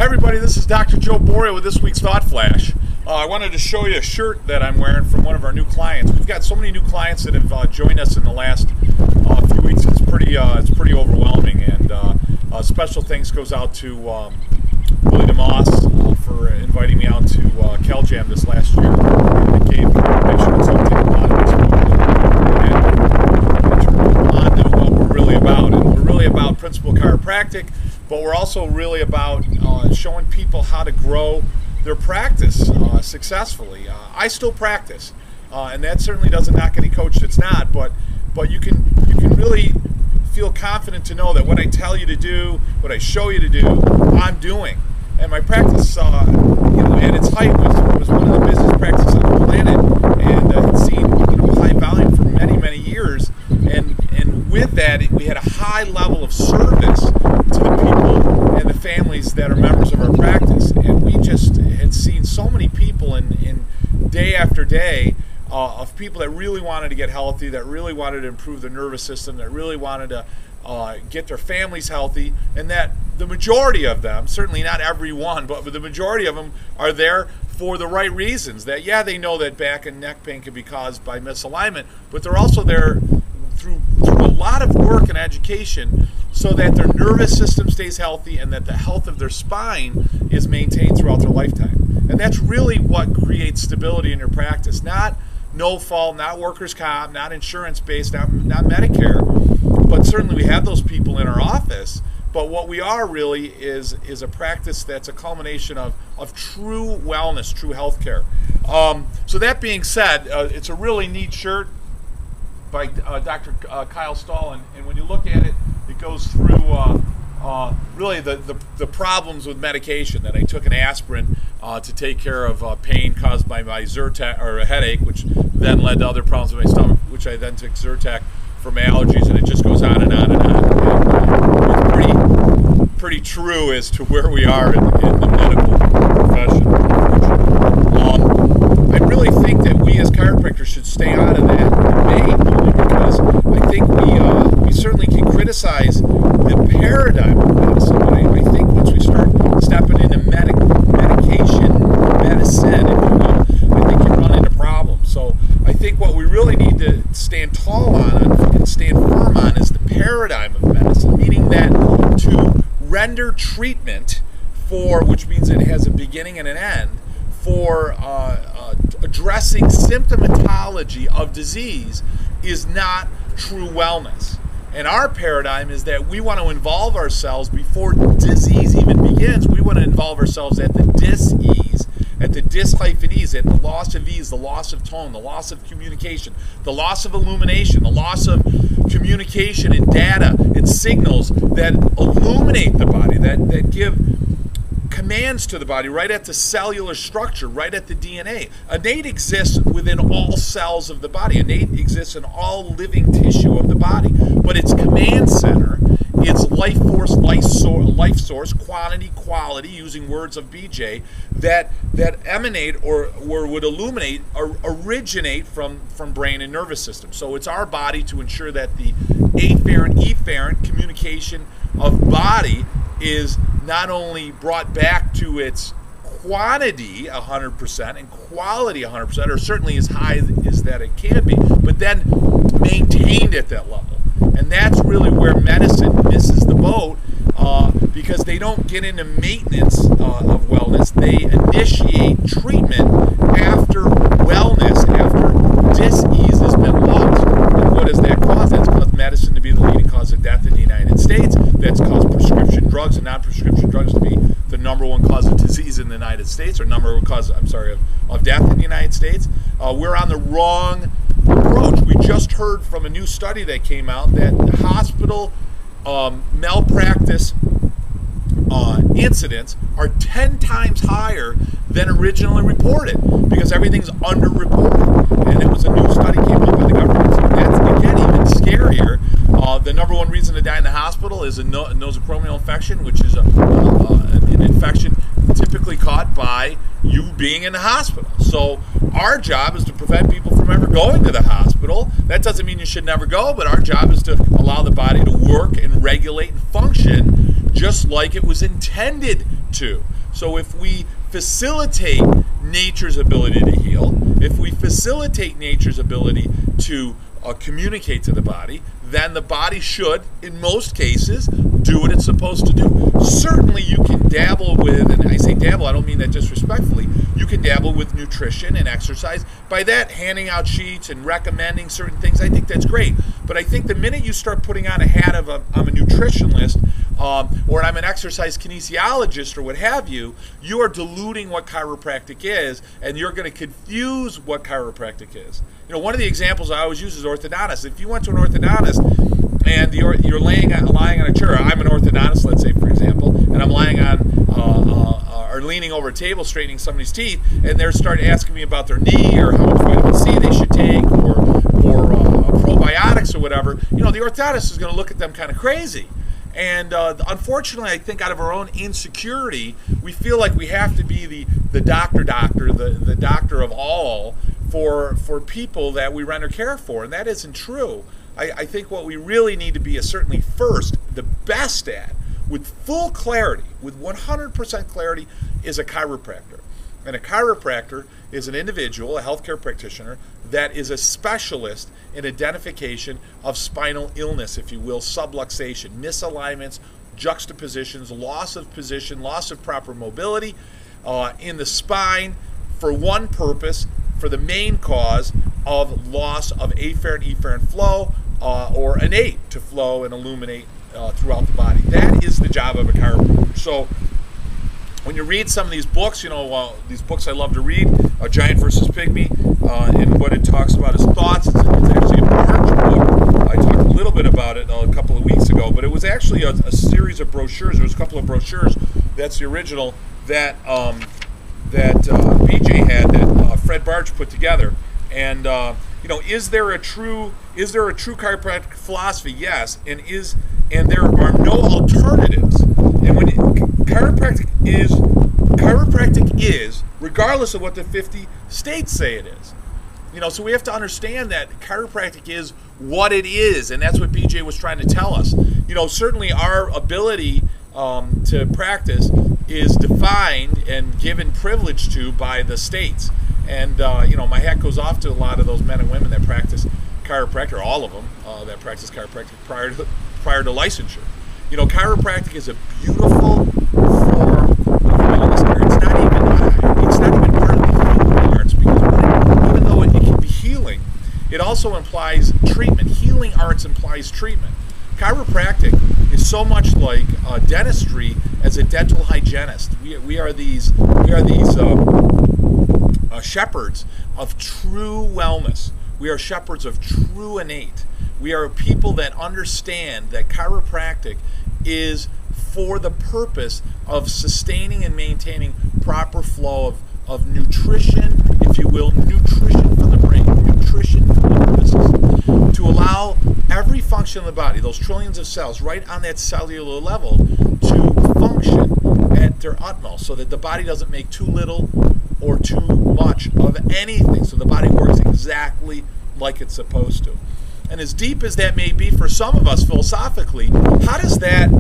everybody, this is Dr. Joe Borio with this week's Thought Flash. I wanted to show you a shirt that I'm wearing from one of our new clients. We've got so many new clients that have joined us in the last few weeks. It's pretty overwhelming, and special thanks goes out to Willie DeMoss for inviting me out to CalJam this last year. It gave Chiropassion Consulting a lot of exposure on what we're really about. And we're really about principal chiropractic, but we're also really about showing people how to grow their practice successfully. I still practice, and that certainly doesn't knock any coach that's not, but you can really feel confident to know that what I tell you to do, what I show you to do, I'm doing. And my practice, at its height was one of the busiest practices on the planet, and had seen high volume for many years. And with that, we had a high level of service to the people and the families that are members of our practice. And we just had seen so many people in day after day of people that really wanted to get healthy, that really wanted to improve their nervous system, that really wanted to get their families healthy, and that the majority of them, certainly not everyone, but the majority of them are there for the right reasons. That, yeah, they know that back and neck pain can be caused by misalignment, but they're also there through a lot of work and education so that their nervous system stays healthy and that the health of their spine is maintained throughout their lifetime. And that's really what creates stability in your practice. Not no fault, not workers' comp, not insurance-based, not Medicare, but certainly we have those people in our office. But what we are really is a practice that's a culmination of true wellness, true health care. So that being said, it's a really neat shirt by Dr. Kyle Stahl, and when you look at it, it goes through really the problems with medication. That I took an aspirin to take care of pain caused by my Zyrtec, or a headache, which then led to other problems with my stomach, which I then took Zyrtec for my allergies, and it just goes on and on and on. And it's pretty true as to where we are in the medical profession. I really think that we as chiropractors should stay out of that debate, because I think we certainly can criticize the paradigm of medicine, but I think once we start stepping into medicine, if you will, I think you run into problems. So I think what we really need to stand tall on and stand firm on is the paradigm of medicine, meaning that to render treatment for, which means it has a beginning and an end, for addressing symptomatology of disease is not true wellness. And our paradigm is that we want to involve ourselves before disease even begins. We want to involve ourselves at the dis-ease, at the dis-ease, at the loss of ease, the loss of tone, the loss of communication, the loss of illumination, the loss of communication and data and signals that illuminate the body, that give commands to the body right at the cellular structure, right at the DNA. Innate exists within all cells of the body. Innate exists in all living tissue of the body. But its command center, its life force, life source, quantity, quality, using words of BJ, that emanate or would illuminate or originate from brain and nervous system. So it's our body to ensure that the afferent communication of body is not only brought back to its quantity 100% and quality 100%, or certainly as high as that it can be, but then maintained at that level. And that's really where medicine misses the boat, because they don't get into maintenance of wellness. They initiate treatment after wellness, after dis-ease has been lost. And what does that cause? That's caused medicine to be the leading cause of death in the United States. That's caused prescription drugs and non-prescription drugs to be the number one cause of disease in the United States, or number one cause, of death in the United States. We're on the wrong approach. We just heard from a new study that came out that hospital malpractice incidents are 10 times higher than originally reported, because everything's underreported. And it was a new study came out by the government. So that's, again, even scarier. The number one reason to die in the hospital is a nosocomial infection, which is an infection typically caught by you being in the hospital. So our job is to prevent people from ever going to the hospital. That doesn't mean you should never go, but our job is to allow the body to work and regulate and function just like it was intended to. So if we facilitate nature's ability to heal, if we facilitate nature's ability to communicate to the body, then the body should, in most cases, do what it's supposed to do. Certainly you can dabble with, and I say dabble, I don't mean that disrespectfully, you can dabble with nutrition and exercise. By that, handing out sheets and recommending certain things, I think that's great. But I think the minute you start putting on a hat of I'm a nutritionist, or I'm an exercise kinesiologist or what have you, you are diluting what chiropractic is, and you're going to confuse what chiropractic is. You know, one of the examples I always use is orthodontist. If you went to an orthodontist and you're lying on a chair, I'm an orthodontist, let's say, for example, and I'm lying on or leaning over a table straightening somebody's teeth, and they start asking me about their knee or how much vitamin C they should take or probiotics or whatever, you know, the orthodontist is going to look at them kind of crazy. And unfortunately, I think out of our own insecurity, we feel like we have to be the doctor, the doctor of all for people that we render care for, and that isn't true. I think what we really need to be is certainly first, the best at, with full clarity, with 100% clarity, is a chiropractor. And a chiropractor is an individual, a healthcare practitioner, that is a specialist in identification of spinal illness, if you will, subluxation, misalignments, juxtapositions, loss of position, loss of proper mobility in the spine for one purpose, for the main cause of loss of afferent efferent flow or innate to flow and illuminate throughout the body. That is the job of a chiropractor. So when you read some of these books, you know, these books I love to read, Giant versus Pygmy, and what it talks about is Thoughts. It's actually a March book. I talked a little bit about it a couple of weeks ago, but it was actually a series of brochures. There was a couple of brochures. That's the original that BJ had, that Fred Barch put together. And you know, is there a true chiropractic philosophy? Yes, and there are no alternatives. And when chiropractic is, regardless of what the 50 states say it is. You know, so we have to understand that chiropractic is what it is, and that's what BJ was trying to tell us. You know, certainly our ability to practice is defined and given privilege to by the states. And, you know, my hat goes off to a lot of those men and women that practice chiropractic, or all of them that practice chiropractic prior to licensure. You know, chiropractic is a beautiful form of wellness care. It's not even partly healing arts, because even though it can be healing, it also implies treatment. Healing arts implies treatment. Chiropractic is so much like dentistry as a dental hygienist. We are these shepherds of true wellness. We are shepherds of true innate. We are people that understand that chiropractic is for the purpose of sustaining and maintaining proper flow of nutrition, if you will, nutrition for the brain, nutrition for the nervous system, to allow every function of the body, those trillions of cells, right on that cellular level, to function at their utmost, so that the body doesn't make too little or too much of anything, so the body works exactly like it's supposed to. And as deep as that may be for some of us philosophically, how does that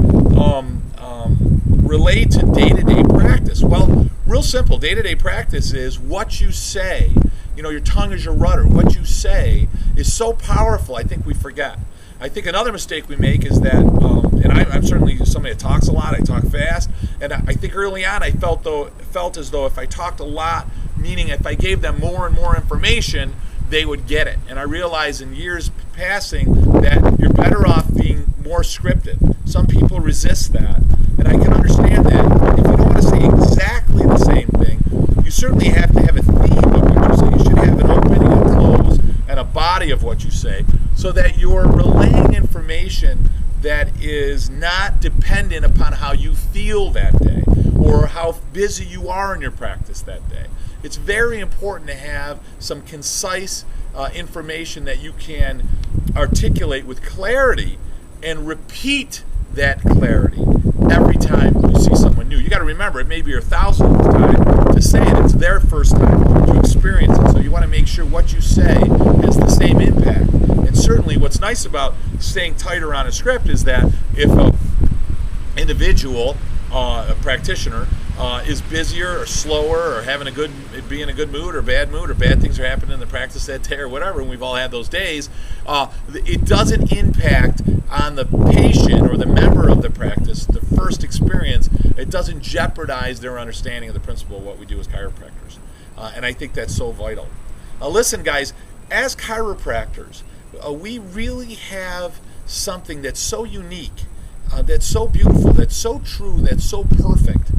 relate to day-to-day practice? Well, real simple. Day-to-day practice is what you say. You know, your tongue is your rudder. What you say is so powerful, I think we forget. I think another mistake we make is that, and I'm certainly somebody that talks a lot, I talk fast, and I think early on I felt as though if I talked a lot, meaning if I gave them more and more information, they would get it. And I realize in years passing that you're better off being more scripted. Some people resist that, and I can understand that. If you don't want to say exactly the same thing, you certainly have to have a theme of what you say. You should have an opening and close and a body of what you say, so that you're relaying information that is not dependent upon how you feel that day or how busy you are in your practice that day. It's very important to have some concise information that you can articulate with clarity and repeat that clarity every time you see someone new. You got to remember, it may be your 1,000th time to say it. It's their first time to experience it. So you want to make sure what you say has the same impact. And certainly what's nice about staying tighter on a script is that if an individual, a practitioner, is busier or slower or be in a good mood or bad things are happening in the practice that day or whatever, and we've all had those days, it doesn't impact on the patient or the member of the practice, the first experience. It doesn't jeopardize their understanding of the principle of what we do as chiropractors. And I think that's so vital. Listen, guys, as chiropractors, we really have something that's so unique, that's so beautiful, that's so true, that's so perfect,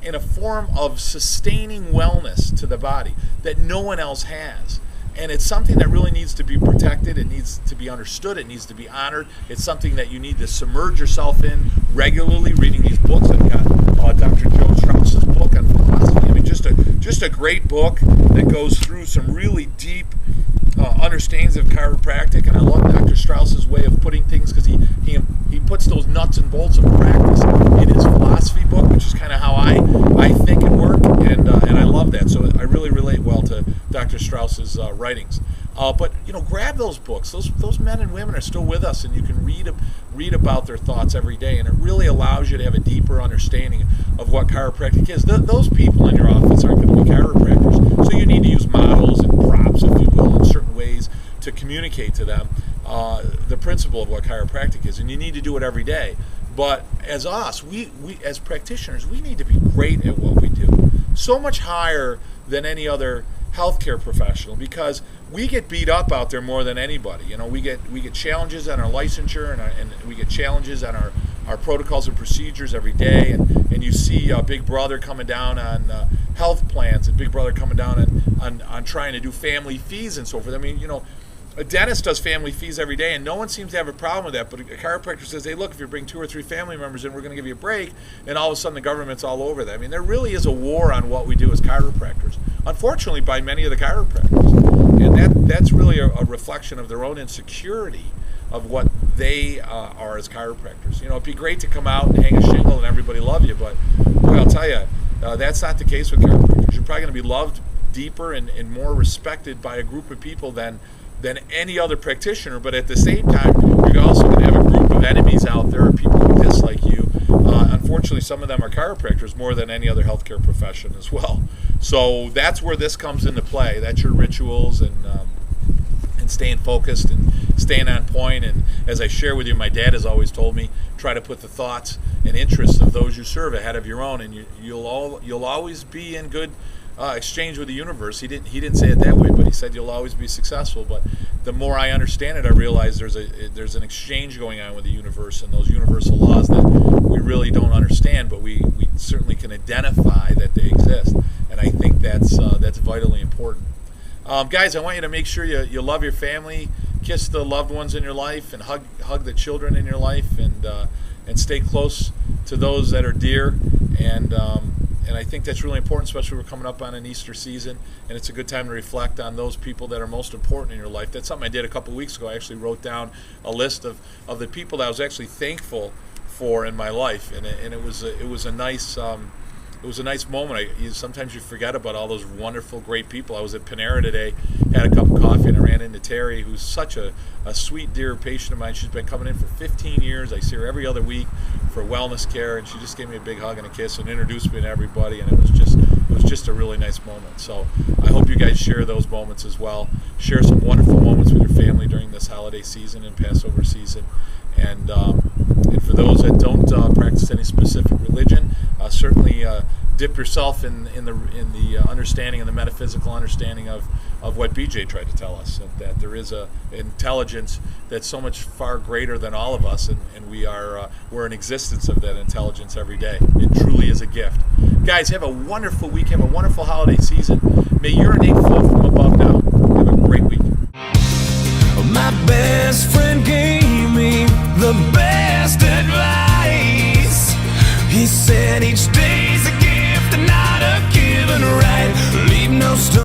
in a form of sustaining wellness to the body that no one else has. And it's something that really needs to be protected. It needs to be understood. It needs to be honored. It's something that you need to submerge yourself in regularly, reading these books. I've got Dr. Joe Strauss's book on philosophy. I mean, just a great book that goes through some really deep understandings of chiropractic. And I love Dr. Strauss's way of putting things, because he puts those nuts and bolts of practice in his philosophy book, which is kind of how I think and work, and I love that. So I really relate well to Dr. Strauss's writings. But grab those books. Those men and women are still with us, and you can read about their thoughts every day, and it really allows you to have a deeper understanding of what chiropractic is. Those people in your office aren't going to be chiropractors, so you need to use models and props, if you will, in certain ways to communicate to them the principle of what chiropractic is, and you need to do it every day. But as us, we as practitioners, we need to be great at what we do, so much higher than any other healthcare professional, because we get beat up out there more than anybody. We get challenges on our licensure, and we get challenges on our protocols and procedures every day, and you see Big Brother coming down on health plans, and Big Brother coming down on trying to do family fees and so forth. I mean, a dentist does family fees every day, and no one seems to have a problem with that. But a chiropractor says, hey, look, if you bring 2 or 3 family members in, we're going to give you a break. And all of a sudden, the government's all over that. I mean, there really is a war on what we do as chiropractors, unfortunately, by many of the chiropractors. And that's really a reflection of their own insecurity of what they are as chiropractors. It'd be great to come out and hang a shingle and everybody love you, but boy, I'll tell you, that's not the case with chiropractors. You're probably going to be loved deeper and more respected by a group of people than any other practitioner, but at the same time, you're also going to have a group of enemies out there, people who dislike you. Unfortunately, some of them are chiropractors more than any other healthcare profession as well. So that's where this comes into play. That's your rituals and staying focused and staying on point. And as I share with you, my dad has always told me, try to put the thoughts and interests of those you serve ahead of your own, and you'll always be in good exchange with the universe. He didn't say it that way, but he said you'll always be successful. But the more I understand it, I realize there's an exchange going on with the universe, and those universal laws that we really don't understand, but we certainly can identify that they exist. And I think that's vitally important. Guys, I want you to make sure you love your family, kiss the loved ones in your life, and hug the children in your life, and stay close to those that are dear. And I think that's really important, especially we're coming up on an Easter season, and it's a good time to reflect on those people that are most important in your life. That's something I did a couple of weeks ago. I actually wrote down a list of the people that I was actually thankful for in my life, and it was a nice moment. Sometimes you forget about all those wonderful, great people. I was at Panera today, had a cup of coffee, and I ran into Terry, who's such a sweet, dear patient of mine. She's been coming in for 15 years. I see her every other week for wellness care, and she just gave me a big hug and a kiss and introduced me to everybody, and it was just a really nice moment. So I hope you guys share those moments as well. Share some wonderful moments with your family during this holiday season and Passover season. And for those that don't practice any specific religion, certainly dip yourself in the understanding and the metaphysical understanding of what BJ tried to tell us, and that there is a intelligence that's so much far greater than all of us, and we're in existence of that intelligence every day. It truly is a gift. Guys, have a wonderful week. Have a wonderful holiday season. May your innate flow from above now. Have a great week. My best friend gave me the best advice. He said each day